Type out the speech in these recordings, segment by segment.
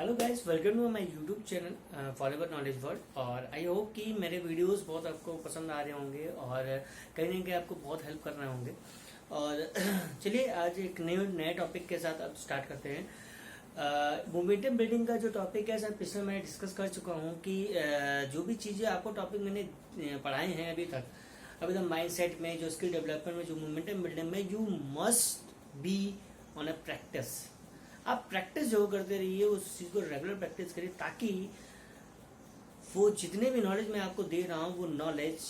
Hello guys, welcome to my YouTube channel forever knowledge world. और I hope कि मेरे videos बहुत आपको पसंद आ रहे होंगे और कहीं ना कहीं आपको बहुत हेल्प कर रहे होंगे। और चलिए आज एक नए टॉपिक के साथ अब स्टार्ट करते हैं। मोमेंटम बिल्डिंग का जो टॉपिक है सर, पिछले मैं डिस्कस कर चुका हूँ कि जो भी चीज़ें आपको टॉपिक मैंने पढ़ाए हैं अभी तक माइंड सेट में, जो स्किल डेवलपमेंट में, जो मोमेंटम बिल्डिंग में, you must be on a practice. आप प्रैक्टिस जो करते रहिए, उस चीज को रेगुलर प्रैक्टिस करिए, ताकि वो जितने भी नॉलेज मैं आपको दे रहा हूँ वो नॉलेज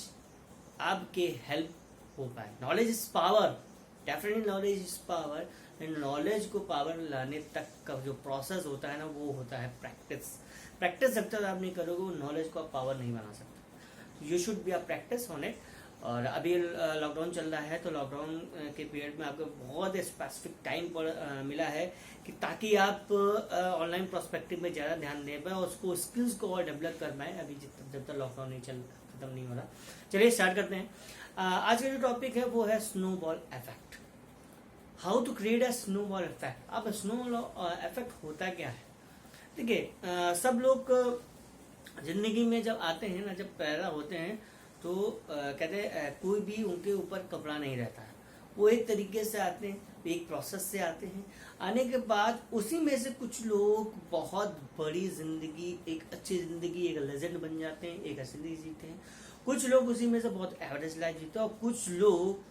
आपके हेल्प हो पाए। Knowledge is power, definitely knowledge is power. And knowledge को पावर लाने तक का जो प्रोसेस होता है ना, वो होता है प्रैक्टिस। प्रैक्टिस जब तक आप नहीं करोगे, वो नॉलेज को आप पावर नहीं बना सकते। You should be a practice on it. और अभी लॉकडाउन चल रहा है, तो लॉकडाउन के पीरियड में आपको बहुत स्पेसिफिक टाइम पर मिला है कि ताकि आप ऑनलाइन प्रोस्पेक्टिव में ज़्यादा ध्यान दे पाए और उसको स्किल्स को और डेवलप कर पाए, अभी जब तक लॉकडाउन नहीं खत्म नहीं हो रहा। चलिए स्टार्ट करते हैं। आज का जो टॉपिक है वो है snowball effect. How to create a snowball effect. अब स्नोबॉल इफेक्ट होता क्या है? देखिए, सब लोग जिंदगी में जब आते हैं ना, जब पैदा होते हैं, तो कहते हैं कोई भी उनके ऊपर कपड़ा नहीं रहता है। वो एक तरीके से आते हैं, एक प्रोसेस से आते हैं। आने के बाद उसी में से कुछ लोग बहुत बड़ी जिंदगी, एक अच्छी जिंदगी, एक लेजेंड बन जाते हैं, एक अच्छी जिंदगी जीते हैं। कुछ लोग उसी में से बहुत एवरेज लाइफ जीते हैं और कुछ लोग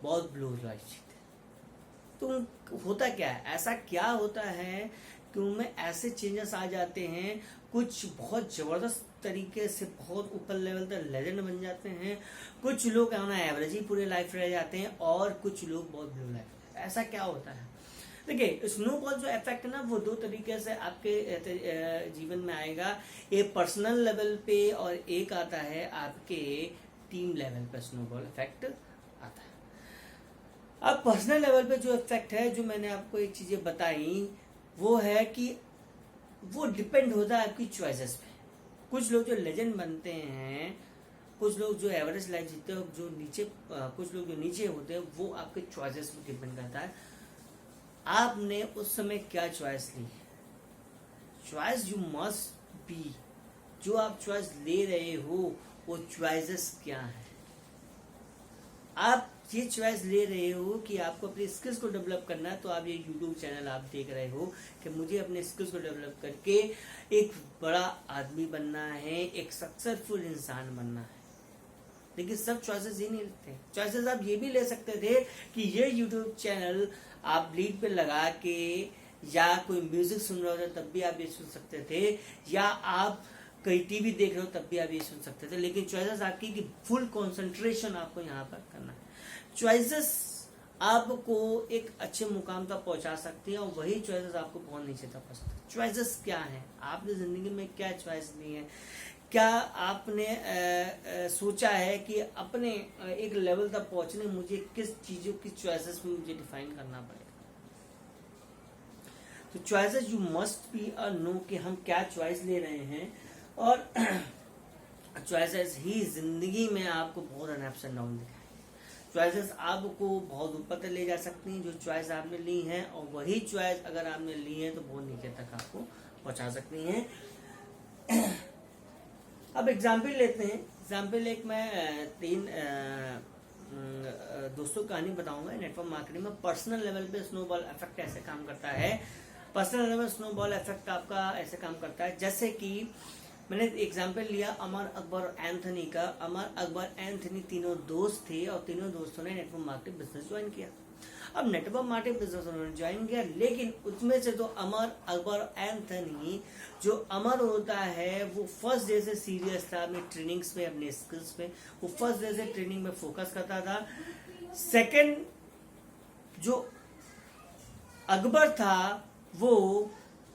बहुत ब्लू लाइफ जीते हैं। तो होता क्या है, ऐसा क्या होता है कि उनमें ऐसे चेंजेस आ जाते हैं, कुछ बहुत जबरदस्त तरीके से बहुत ऊपर लेवल तक लेजेंड बन जाते हैं। कुछ लोग एवरेज ही पूरे लाइफ रह जाते हैं और कुछ लोग बहुत ब्लू लाइफ। ऐसा क्या होता है? देखिए, स्नोबॉल जो इफेक्ट है ना, वो दो तरीके से आपके जीवन में आएगा। एक पर्सनल लेवल पे और एक आता है आपके टीम लेवल पे स्नोबॉल इफेक्ट आता है। अब पर्सनल लेवल पे जो इफेक्ट है, जो मैंने आपको एक चीजें बताई, वो है कि वो डिपेंड होता है आपकी चॉइसेस पे। कुछ लोग जो लेजेंड बनते हैं, कुछ लोग जो एवरेज लाइफ जीते हैं, जो नीचे कुछ लोग जो नीचे होते हैं, वो आपके चॉइसेस पे डिपेंड करता है। आपने उस समय क्या चॉइस ली है। चॉइस यू मस्ट बी, जो आप चॉइस ले रहे हो वो चॉइसेस क्या है। आप ये चॉइस ले रहे हो कि आपको अपनी स्किल्स को डेवलप करना है, तो आप ये यूट्यूब चैनल आप देख रहे हो कि मुझे अपने स्किल्स को डेवलप करके एक बड़ा आदमी बनना है, एक सक्सेसफुल इंसान बनना है। लेकिन सब चॉइसेस ये नहीं लेते। चॉइसेस आप ये भी ले सकते थे कि ये यूट्यूब चैनल आप लीड पे लगा के, या कोई म्यूजिक सुन रहे हो तब भी आप ये सुन सकते थे, या आप कहीं टीवी देख रहे हो तब भी आप ये सुन सकते थे। लेकिन चॉइसेस आपकी कि फुल कंसंट्रेशन आपको यहाँ पर करना है। चॉइसेस आपको एक अच्छे मुकाम तक पहुंचा सकती है और वही चॉइसेस आपको बहुत नीचे तक पहुंचा सकती है। चॉइसेस क्या है? आपने जिंदगी में क्या चॉइस ली है? क्या आपने सोचा है कि अपने एक लेवल तक पहुंचने मुझे किस चीजों की चॉइसेस में मुझे डिफाइन करना पड़ेगा। तो choices you must be know कि हम क्या चॉइस ले रहे हैं। और चॉइसेस ही जिंदगी में आपको बहुत अप्स एंड डाउन दिखाएंगे। चॉइसेस आपको बहुत ऊपर तक ले जा सकती हैं, जो चॉइस आपने ली है, और वही चॉइस अगर आपने ली है तो बहुत नीचे तक आपको पहुंचा सकती हैं। अब एग्जाम्पल लेते हैं। एग्जाम्पल एक मैं 3 दोस्तों कहानी बताऊंगा नेटवर्क मार्केटिंग में। पर्सनल लेवल पे स्नोबॉल इफेक्ट ऐसे काम करता है। पर्सनल लेवल स्नोबॉल इफेक्ट आपका ऐसे काम करता है, जैसे कि मैंने एग्जाम्पल लिया अमर, अकबर और एंथनी का। अमर, अकबर, एंथनी तीनों दोस्त थे और तीनों दोस्तों ने नेटवर्क मार्केटिंग बिजनेस ज्वाइन किया। अब नेटवर्क मार्केटिंग बिजनेस उन्होंने ज्वाइन किया, लेकिन उसमें से तो अमर, अकबर और एंथनी, जो अमर होता है वो फर्स्ट डे से सीरियस था अपनी ट्रेनिंग्स में, अपने स्किल्स पे। वो फर्स्ट डे से ट्रेनिंग में फोकस करता था। सेकंड, जो अकबर था वो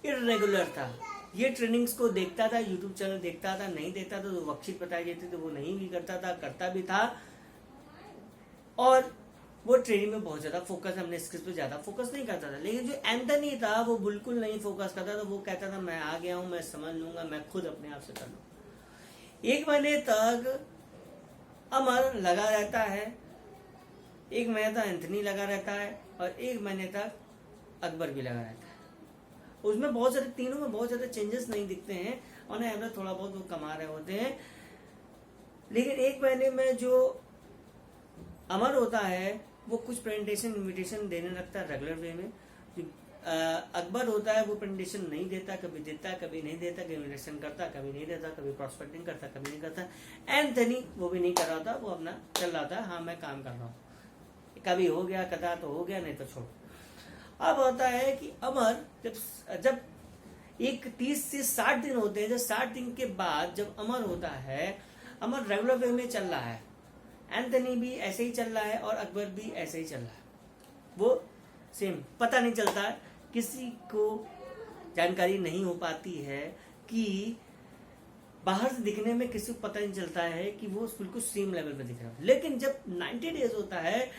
इरेगुलर था। ये ट्रेनिंग्स को देखता था, यूट्यूब चैनल देखता था, नहीं देखता था तो वर्कशीट बताई जाती थी, वो नहीं भी करता था, करता भी था। और वो ट्रेनिंग में बहुत ज्यादा फोकस, अपने स्किल्स पे ज्यादा फोकस नहीं करता था। लेकिन जो एंथनी था वो बिल्कुल नहीं फोकस करता था। वो कहता था मैं आ गया हूं, मैं समझ लूंगा, मैं खुद अपने आप से कर लूंगा। 1 महीने तक अमर लगा रहता है, 1 महीने तक एंथनी लगा रहता है और 1 महीने तक अकबर भी लगा रहता है। उसमें बहुत सारे, तीनों में बहुत ज्यादा चेंजेस नहीं दिखते हैं, और एवरेज थोड़ा बहुत वो कमा रहे होते हैं। लेकिन एक महीने में जो अमर होता है वो कुछ प्रेजेंटेशन इन्विटेशन देने लगता है रेगुलर वे में। अकबर होता है वो प्रेजेंटेशन नहीं देता, कभी देता कभी नहीं देता, कभी इन्विटेशन करता कभी नहीं देता, कभी प्रॉस्पेक्टिंग करता कभी नहीं करता। एंथनी वो भी नहीं कर रहा था, वो अपना चल रहा था, हाँ मैं काम कर रहा हूँ, कभी हो गया कदा तो हो गया, नहीं तो छोड़। अब होता है कि अमर जब एक 30 से 60 दिन होते हैं, जब 60 दिन के बाद जब अमर होता है, अमर रेगुलर वे में चल रहा है, एंथनी भी ऐसे ही चल रहा है और अकबर भी ऐसे ही चल रहा है, वो सेम, पता नहीं चलता, किसी को जानकारी नहीं हो पाती है कि बाहर से दिखने में किसी को पता नहीं चलता है कि वो बिल्कुल सेम लेवल पे दिख रहा है। लेकिन जब 90 डेज होता है,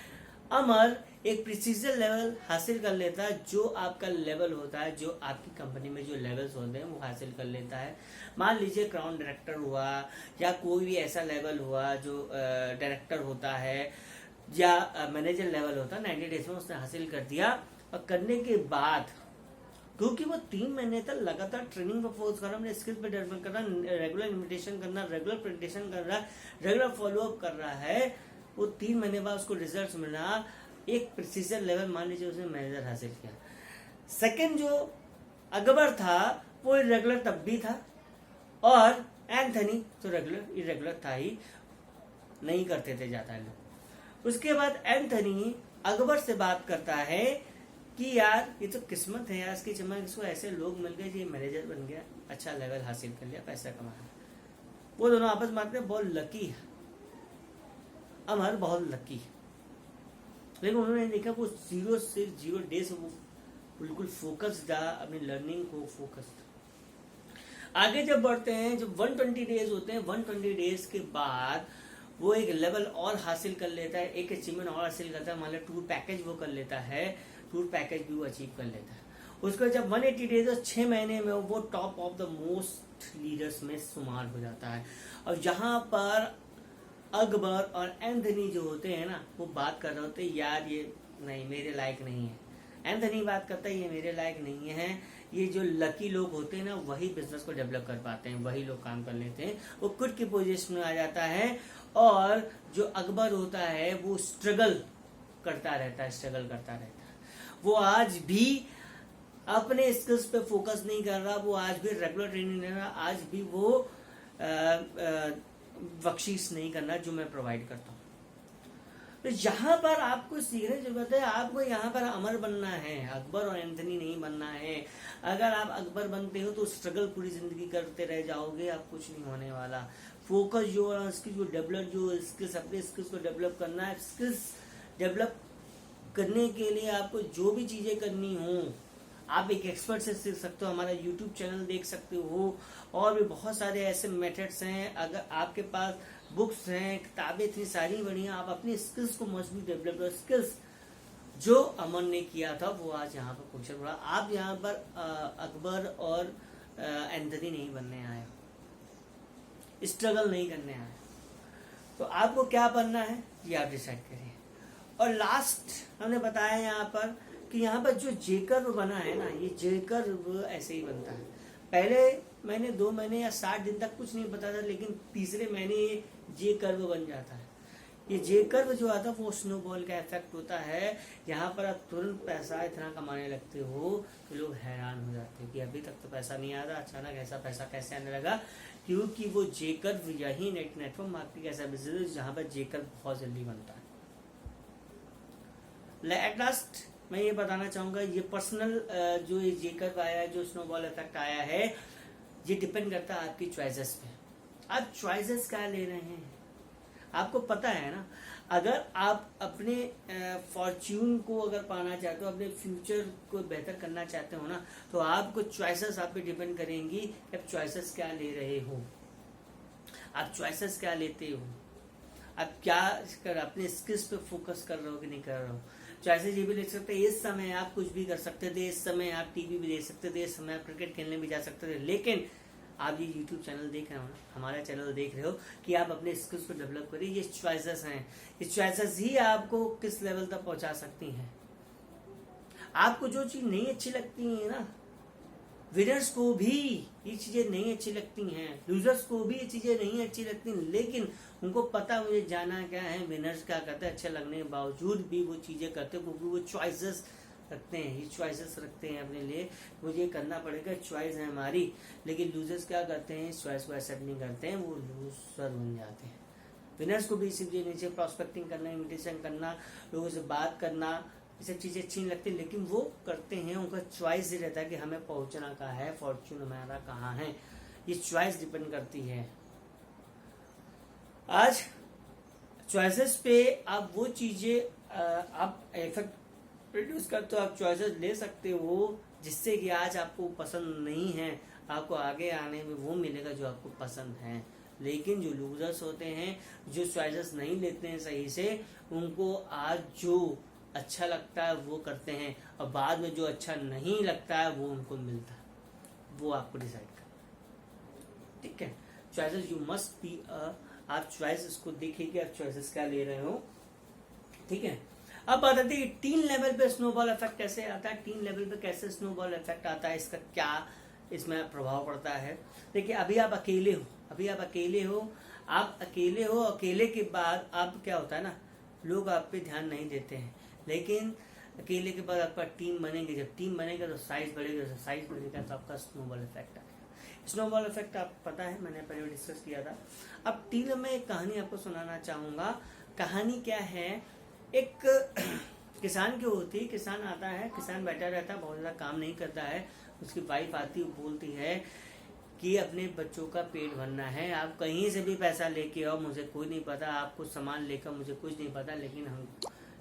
अमर एक प्रिसीजन लेवल हासिल कर लेता है, जो आपका लेवल होता है, जो आपकी कंपनी में जो लेवल्स होते हैं वो हासिल कर लेता है। मान लीजिए क्राउन डायरेक्टर हुआ या कोई भी ऐसा लेवल हुआ जो डायरेक्टर होता है या मैनेजर लेवल होता है, 90 डेज में उसने हासिल कर दिया। और करने के बाद क्योंकि वो 3 महीने तक लगातार ट्रेनिंग पर फोकस कर रहा है, अपने स्किल्स पे डेवलप कर रहा है, रेगुलर इन्विटेशन करना, रेगुलर प्रेजेंटेशन कर रहा है, रेगुलर फॉलोअप कर रहा है, वो 3 महीने बाद उसको रिजल्ट मिला, एक प्रिसीजन लेवल मान लीजिए उसने मैनेजर हासिल किया। सेकंड जो अकबर था वो इरेगुलर तब भी था, और एंथनी तो रेगुलर इरेगुलर था ही, नहीं करते थे ज्यादा लोग। उसके बाद एंथनी अकबर से बात करता है कि यार ये तो किस्मत है यार, इसकी चमक, इसको ऐसे लोग मिल गए, ये मैनेजर बन गया, अच्छा लेवल हासिल कर लिया, पैसा कमाया। वो दोनों आपस में बात बहुत लकी है, अमर बहुत लकी है। लेकिन उन्होंने देखा वो 0 से 0 डे से वो बिल्कुल फोकस्ड था, अपनी लर्निंग को फोकस्ड। आगे जब बढ़ते हैं, जब 120 डेज होते हैं, 120 डेज के बाद वो एक लेवल और हासिल कर लेता है, एक अचीवमेंट और हासिल करता है, मान लो टूर पैकेज वो कर लेता है, टूर पैकेज भी वो अचीव कर लेता है। उसके जब 180 डेज और 6 महीने में वो top of the most leaders में शुमार हो जाता है। और यहाँ पर अकबर और एंथनी जो होते हैं ना, वो बात कर रहे होते हैं यार ये नहीं, मेरे लायक नहीं है। एंथनी बात करता है ये मेरे लायक नहीं है, ये जो लकी लोग होते हैं ना वही बिजनेस को डेवलप कर पाते हैं, वही लोग काम कर लेते हैं, वो खुद की पोजीशन में आ जाता है। और जो अकबर होता है वो स्ट्रगल करता रहता है, वो आज भी अपने स्किल्स पे फोकस नहीं कर रहा, वो आज भी रेगुलर ट्रेनिंग ले रहा, आज भी वो बख्शीश नहीं करना जो मैं प्रोवाइड करता हूँ। तो यहाँ पर आपको सीखने की जरूरत है, आपको यहाँ पर अमर बनना है, अकबर और एंथनी नहीं बनना है। अगर आप अकबर बनते हो तो स्ट्रगल पूरी जिंदगी करते रह जाओगे, आप कुछ नहीं होने वाला। फोकस जो स्किल जो डेवलप, जो स्किल्स अपने स्किल्स को डेवलप करना है, स्किल्स डेवलप करने के लिए आपको जो भी चीजें करनी हो, आप एक एक्सपर्ट से सीख सकते हो, हमारा यूट्यूब चैनल देख सकते हो, और भी बहुत सारे ऐसे मेथड्स हैं। अगर आपके पास बुक्स हैं, किताबें इतनी सारी बनी हैं, आप अपनी स्किल्स को मजबूत डेवलप करो। स्किल्स जो अमन ने किया था वो आज यहाँ पर क्वेश्चन पड़ा। आप यहाँ पर अकबर और एंथनी नहीं बनने आए, स्ट्रगल नहीं करने आए, तो आपको क्या बनना है ये आप डिसाइड करिए। और लास्ट हमने बताया यहाँ पर कि यहाँ पर जो जे कर्व बना है ना, ये जे कर्व ऐसे ही बनता है। पहले महीने 2 महीने या 60 दिन तक कुछ नहीं पता था, लेकिन तीसरे महीने ये जे कर्व बन जाता है। ये जे कर्व जो आता है वो स्नोबॉल का इफेक्ट होता है। यहाँ पर आप तुरंत पैसा इतना कमाने लगते हो कि लोग हैरान हो जाते हैं कि अभी तक तो पैसा नहीं आ रहा, अचानक ऐसा पैसा कैसे आने लगा। क्योंकि वो जे कर्व यही नेटवर्क मार्केटिंग ऐसा बिजनेस है जहाँ पर जे कर्व बहुत जल्दी बनता है। एट लास्ट मैं ये बताना चाहूंगा, ये पर्सनल जो ये जे कर्व आया है, जो स्नोबॉल इफेक्ट आया है, ये डिपेंड करता है आपकी चॉइसेस पे। आप चॉइसेस क्या ले रहे हैं आपको पता है ना। अगर आप अपने फॉर्च्यून को अगर पाना चाहते हो, अपने फ्यूचर को बेहतर करना चाहते हो ना, तो आपको चॉइसेस आप पे डिपेंड करेंगी कि आप चॉइसेस क्या ले रहे हो, आप चॉइसेस क्या लेते हो, आप क्या अपने स्किल्स पे फोकस कर रहे हो कि नहीं कर रहे हो। चॉइसेस ये भी ले सकते हैं, इस समय आप कुछ भी कर सकते थे, इस समय आप टीवी भी देख सकते थे, इस समय आप क्रिकेट खेलने भी जा सकते थे, लेकिन आप ये यूट्यूब चैनल देख रहे हो ना, हमारा चैनल देख रहे हो कि आप अपने स्किल्स को डेवलप करिए। ये चॉइसेस हैं, ये चॉइसेस ही आपको किस लेवल तक पहुंचा सकती हैं। आपको जो चीज नहीं अच्छी लगती है ना, विनर्स को भी ये चीजें नहीं अच्छी लगती हैं, लूजर्स को भी ये चीजें नहीं अच्छी लगती, लेकिन उनको पता मुझे जाना क्या है। विनर्स क्या करते हैं, अच्छे लगने के बावजूद भी वो चीजें करते हैं क्योंकि वो चॉइसेस रखते हैं, ये चॉइसेस रखते हैं अपने लिए, मुझे करना पड़ेगा, चॉइस है हमारी। लेकिन लूजर्स क्या करते हैं, इस चॉइस को एक्सेप्ट नहीं करते हैं, वो लूजर बन जाते हैं। विनर्स को भी इसी नीचे प्रॉस्पेक्टिंग करना, इन्विटेशन करना, लोगों से बात करना, ये सब चीजें अच्छी नहीं लगती, लेकिन वो करते हैं। उनका चॉइस ये रहता है कि हमें पहुंचना कहाँ है, फॉर्च्यून हमारा कहाँ है, ये चॉइस डिपेंड करती है। आज चॉइसेस पे आप वो चीजें आप इफेक्ट प्रोड्यूस करते हो, आप चॉइसेस ले सकते हो जिससे कि आज आपको पसंद नहीं है, आपको आगे आने में वो मिलेगा जो आपको पसंद है। लेकिन जो लूजर्स होते हैं, जो चॉइसेस नहीं लेते हैं सही से, उनको आज जो अच्छा लगता है वो करते हैं और बाद में जो अच्छा नहीं लगता है वो उनको मिलता है, वो आपको डिसाइड करना। ठीक है, चॉइसेस यू मस्ट बी आप चॉइसेस को देखिए आप चॉइसेस क्या ले रहे हो। ठीक है, अब बात आती है टीन लेवल पे स्नोबॉल इफेक्ट कैसे आता है, टीन लेवल पे कैसे स्नोबॉल इफेक्ट आता है, इसका क्या इसमें प्रभाव पड़ता है। देखिए अभी आप अकेले हो, अकेले के बाद आप क्या होता है ना, लोग आप पे ध्यान नहीं देते हैं, लेकिन अकेले के बाद आपका टीम बनेगी, जब टीम बनेगा तो साइज बढ़ेगा, साइज बढ़ेगा तो आपका स्नोबॉल इफेक्ट आएगा। स्नोबॉल इफेक्ट आप पता है, मैंने पहले डिस्कस किया था। अब टीम में एक कहानी आपको सुनाना चाहूंगा। कहानी क्या है, एक किसान की होती है, किसान आता है, किसान बैठा रहता है, बहुत ज्यादा काम नहीं करता है, उसकी वाइफ आती है, बोलती है कि अपने बच्चों का पेट भरना है, आप कहीं से भी पैसा लेके आओ, मुझे कोई नहीं पता, आप कुछ सामान लेकर मुझे कुछ नहीं पता, लेकिन हम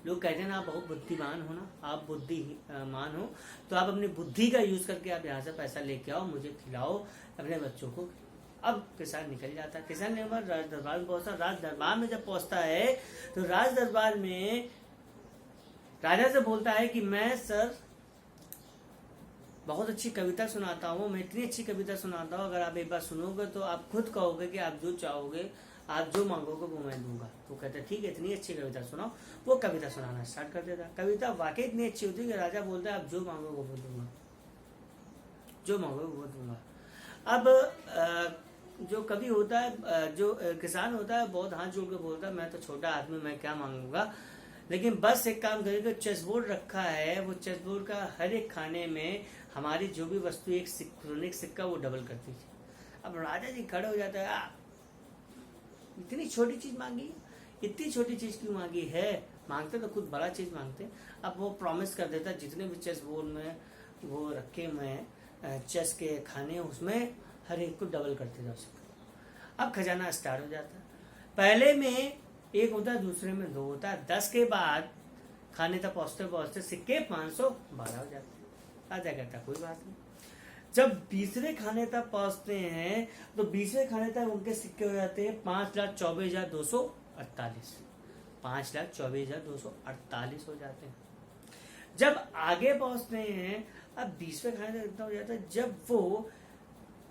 लोग कहते हैं ना, आप बहुत बुद्धिमान हो ना, आप बुद्धिमान हो, तो आप अपनी बुद्धि का यूज करके आप यहाँ से पैसा लेके आओ, मुझे खिलाओ, अपने बच्चों को। अब किसान निकल जाता है, किसान ने राज दरबार में पहुंचा। राज दरबार में जब पहुंचता है तो राज दरबार में राजा से बोलता है कि मैं सर बहुत अच्छी कविता सुनाता हूँ, मैं इतनी अच्छी कविता सुनाता हूँ, अगर आप एक बार सुनोगे तो आप खुद कहोगे कि आप जो चाहोगे, आप जो मांगोगे वो मैं दूंगा। तो कहते ठीक है, इतनी अच्छी कविता सुनाओ। वो कविता सुनाना स्टार्ट कर देता। कविता वाकई इतनी अच्छी होती है कि राजा बोलता है आप जो मांगोगे वो दूंगा, जो मांगोगे वो दूंगा। अब जो कवि होता है, जो किसान होता है, बहुत हाथ जोड़ के बोलता है मैं तो छोटा आदमी, मैं क्या मांगूंगा, लेकिन बस एक काम करेगा, चेस बोर्ड रखा है, वो चेस बोर्ड का हर एक खाने में हमारी जो भी वस्तु एक सिक्का वो डबल करती है। अब राजा जी खड़े हो जाते हैं, इतनी छोटी चीज मांगी, इतनी छोटी चीज क्यों मांगी है, मांगते तो कुछ बड़ा चीज मांगते। अब वो प्रॉमिस कर देता जितने भी चेस बोर्ड में वो रखे हुए हैं चेस के खाने, उसमें हर एक को डबल करते जाओ सिक्का। अब खजाना स्टार्ट हो जाता है, पहले में एक होता है, दूसरे में 2 होता है, 10 के बाद खाने तक पहुंचते पहुंचते सिक्के 512 हो जाते हैं। राजा कहता कोई बात नहीं। जब 20वें खाने तक पहुंचते हैं तो 20वें खाने तक उनके सिक्के हो जाते हैं 5,24,248, 5,24,248 हो जाते हैं। जब आगे पहुंचते हैं, अब 20वें खाने तक इतना हो जाता है, जब वो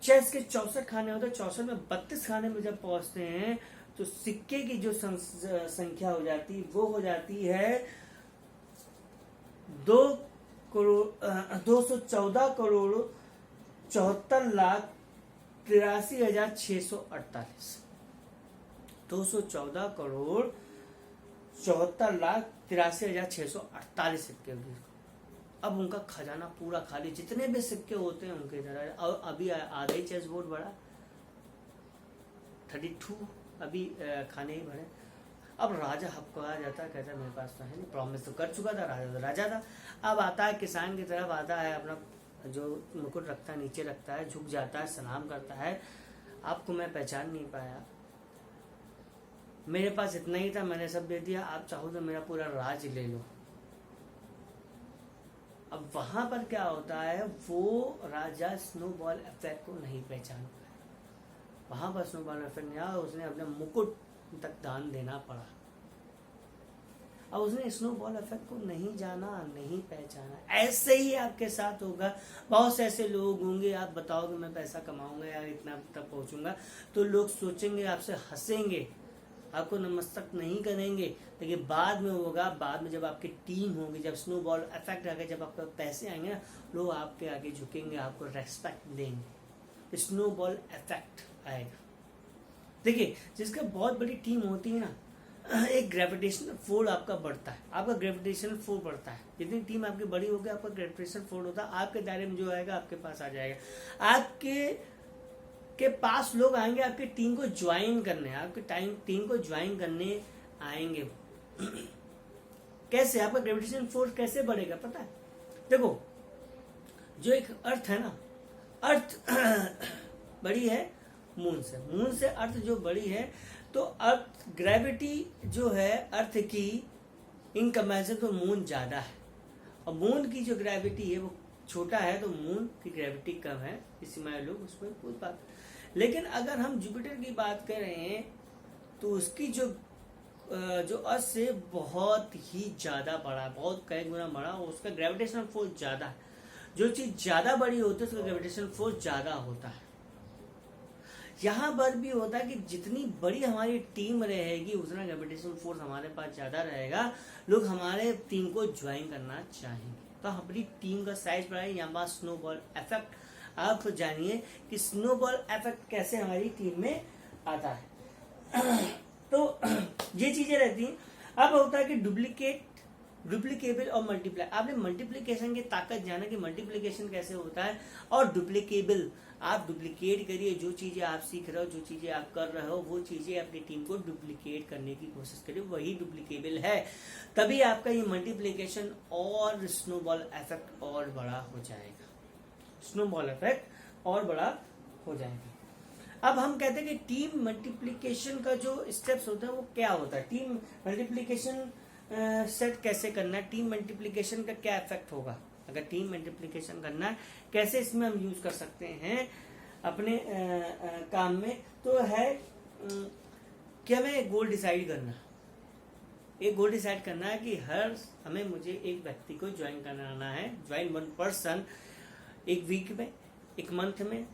चेस के 64 खाने होते हैं, 64 में 32 खाने में जब पहुंचते हैं तो सिक्के की जो संख्या हो जाती है वो हो जाती है 2,74,83,648, 2,14,74,83,648 सिक्के। अब उनका खजाना पूरा खाली, जितने भी सिक्के होते हैं उनके इधर। और अभी आधा ही चेस बोर्ड बड़ा, 32 अभी खाने ही भरे। अब राजा हपका जाता है, कहता है मेरे पास तो है नहीं, प्रॉमिस तो कर चुका था, राजा था। अब आता है किसान की तरफ, आता है, अपना जो मुकुट रखता है नीचे रखता है, झुक जाता है, सलाम करता है, आपको मैं पहचान नहीं पाया, मेरे पास इतना ही था, मैंने सब दे दिया, आप चाहो तो मेरा पूरा राज ले लो। अब वहां पर क्या होता है, वो राजा स्नोबॉल इफेक्ट को नहीं पहचान पाया, वहां पर स्नोबॉल इफेक्ट नहीं आया, उसने अपने मुकुट तक दान देना पड़ा। अब उसने स्नोबॉल इफेक्ट को नहीं जाना, नहीं पहचाना। ऐसे ही आपके साथ होगा, बहुत से ऐसे लोग होंगे, आप बताओगे मैं पैसा कमाऊंगा यार, इतना तक पहुंचूंगा, तो लोग सोचेंगे, आपसे हंसेंगे, आपको नमस्तक नहीं करेंगे, लेकिन बाद में होगा, बाद में जब आपकी टीम होगी, जब स्नोबॉल इफेक्ट आएगा, जब आपके पैसे आएंगे ना, लोग आपके आगे झुकेंगे, आपको रेस्पेक्ट देंगे। स्नोबॉल इफेक्ट आएगा। देखिए, जिसका बहुत बड़ी टीम होती है ना, एक ग्रेविटेशनल फोर्स आपका बढ़ता है, आपका ग्रेविटेशनल फोर्स बढ़ता है। जितनी टीम आपकी बड़ी होगी, आपका ग्रेविटेशनल फोर्स होता है, आपके दायरे में जो आएगा आपके पास आ जाएगा। आपके पास लोग आएंगे आपकी टीम को ज्वाइन करने, आपके टीम को ज्वाइन करने आएंगे। कैसे? आपका ग्रेविटेशनल फोर्स कैसे बढ़ेगा पता है? देखो, जो एक अर्थ है ना, अर्थ बड़ी है मून से अर्थ जो बड़ी है, तो अर्थ ग्रेविटी जो है अर्थ की इन कंपैरिजन तो मून ज्यादा है, और मून की जो ग्रेविटी है वो छोटा है, तो मून की ग्रेविटी कम है, इसी में लोग उसमें कोई बात। लेकिन अगर हम जुपिटर की बात करें तो उसकी जो अर्थ से बहुत ही ज्यादा बड़ा, बहुत कई गुना बड़ा, उसका ग्रेविटेशनल फोर्स ज्यादा है। जो चीज ज्यादा बड़ी होती है उसका ग्रेविटेशनल फोर्स ज्यादा होता है। यहाँ पर भी होता है कि जितनी बड़ी हमारी टीम रहेगी उतना ग्रेविटेशनल फोर्स हमारे पास ज्यादा रहेगा, लोग हमारे टीम को ज्वाइन करना चाहेंगे। तो हमारी टीम का साइज बढ़ाए। यहाँ बात स्नोबॉल इफेक्ट, आप जानिए कि स्नोबॉल इफेक्ट कैसे हमारी टीम में आता है। तो ये चीजें रहती हैं। अब होता है कि डुप्लीकेबल और मल्टीप्लाई। आपने मल्टीप्लीकेशन की ताकत जाना कि मल्टीप्लीकेशन कैसे होता है, और डुप्लीकेबल, आप डुप्लीकेट करिए। जो चीजें आप सीख रहे हो, जो चीजें आप कर रहे हो, वो चीजें अपनी टीम को डुप्लीकेट करने की कोशिश करिए, वही डुप्लीकेबल है। तभी आपका ये मल्टीप्लीकेशन और स्नोबॉल इफेक्ट और बड़ा हो जाएगा। स्नोबॉल इफेक्ट और बड़ा हो जाएगा। अब हम कहते हैं कि टीम मल्टीप्लीकेशन का जो स्टेप्स होता है वो क्या होता है, टीम मल्टीप्लीकेशन सेट कैसे करना है, टीम मल्टीप्लीकेशन का क्या इफेक्ट होगा, अगर टीम मल्टीप्लीकेशन करना है कैसे इसमें हम यूज कर सकते हैं अपने काम में। तो है कि हमें एक गोल डिसाइड करना, एक गोल डिसाइड करना है कि मुझे एक व्यक्ति को ज्वाइन कराना है, ज्वाइन वन पर्सन, एक वीक में, एक मंथ में,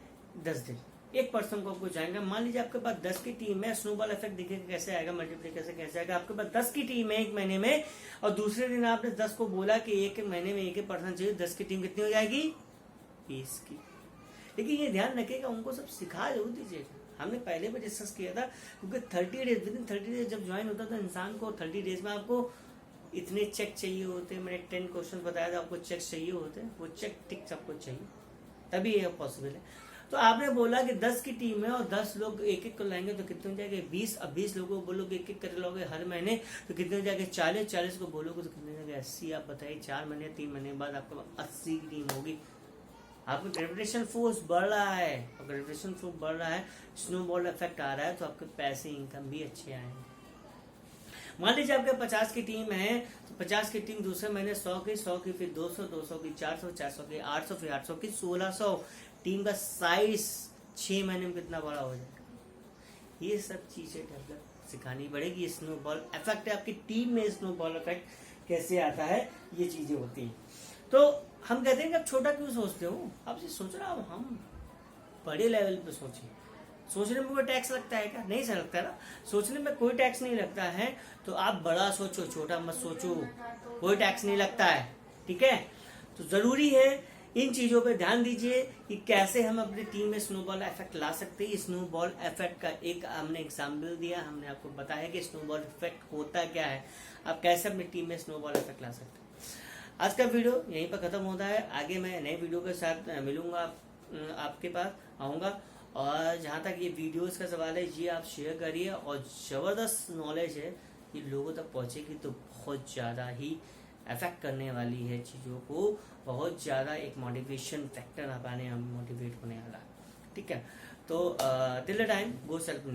10 दिन, एक पर्सन को आपको ज्वाइन करना। मान लीजिए आपके पास 10 की टीम है, स्नोबॉल इफेक्ट दिखेगा कैसे आएगा, मल्टीप्लिकेशन कैसे आएगा। आपके पास 10 की टीम है एक महीने में, और दूसरे दिन आपने 10 को बोला कि एक महीने में एक पर्सन चाहिए, 10 की टीम कितनी हो जाएगी, 20 की। लेकिन ये ध्यान रखिएगा, उनको सब सिखा जरूर दीजिएगा। हमने पहले भी डिस्कस किया था, क्योंकि 30 डेज, विद इन 30 डेज जब ज्वाइन होता था इंसान को, 30 डेज में आपको इतने चेक चाहिए होते हैं। मैंने 10 क्वेश्चन बताया था, आपको चेक चाहिए होते हैं, वो चेक टिक सबको चाहिए, तभी ये पॉसिबल है। तो आपने बोला कि 10 की टीम है और 10 लोग एक एक को लाएंगे तो कितने हो जाएंगे, 20। अब 20 लोगों को बोलोगे एक एक कर लोगे हर महीने तो कितने हो जाएंगे, 40। 40 को बोलोगे तो कितने हो जाएंगे, 80। आप बताइए 4 महीने 3 महीने बाद आपको 80 की टीम होगी। आपका ग्रेविटेशन फोर्स बढ़ रहा है, और ग्रेविटेशन फोर्स बढ़ रहा है, स्नोबॉल इफेक्ट आ रहा है, तो आपके पैसे इनकम भी अच्छे आएंगे। मान लीजिए आपके 50 की टीम है, तो 50 की टीम दूसरे महीने 100 की, फिर 200, 200 की, 400, 400 की, 800, फिर 800 की, 1600। टीम का साइज 6 महीने में कितना बड़ा हो जाएगा। ये सब चीजें डेवलप सिखानी पड़ेगी। स्नोबॉल इफेक्ट है आपकी टीम में, स्नोबॉल इफेक्ट कैसे आता है, ये चीजें होती हैं। तो हम कहते हैं कि आप छोटा क्यों सोचते हो, आप सोचना, अब हम बड़े लेवल पे सोचिए। सोचने में कोई टैक्स लगता है क्या, नहीं सर लगता है ना, सोचने में कोई टैक्स नहीं लगता है। तो आप बड़ा सोचो, छोटा मत सोचो, कोई टैक्स नहीं लगता है, ठीक है। तो जरूरी है इन चीजों पे ध्यान दीजिए कि कैसे हम अपनी टीम में स्नोबॉल इफेक्ट ला सकते हैं। स्नोबॉल इफेक्ट का एक हमने एग्जाम्पल दिया, हमने आपको बताया कि स्नोबॉल इफेक्ट होता क्या है, आप कैसे अपनी टीम में स्नोबॉल इफेक्ट ला सकते हैं। आज का वीडियो यहीं पर खत्म होता है, आगे मैं नए वीडियो के साथ मिलूंगा, आपके पास आऊंगा। और जहाँ तक ये वीडियोस का सवाल है, ये आप शेयर करिए, और जबरदस्त नॉलेज है, ये लोगों तक पहुंचेगी तो बहुत ज़्यादा ही अफेक्ट करने वाली है चीज़ों को, बहुत ज़्यादा एक मोटिवेशन फैक्टर आ पाने, हम मोटिवेट होने वाला, ठीक है। तो till the time go self.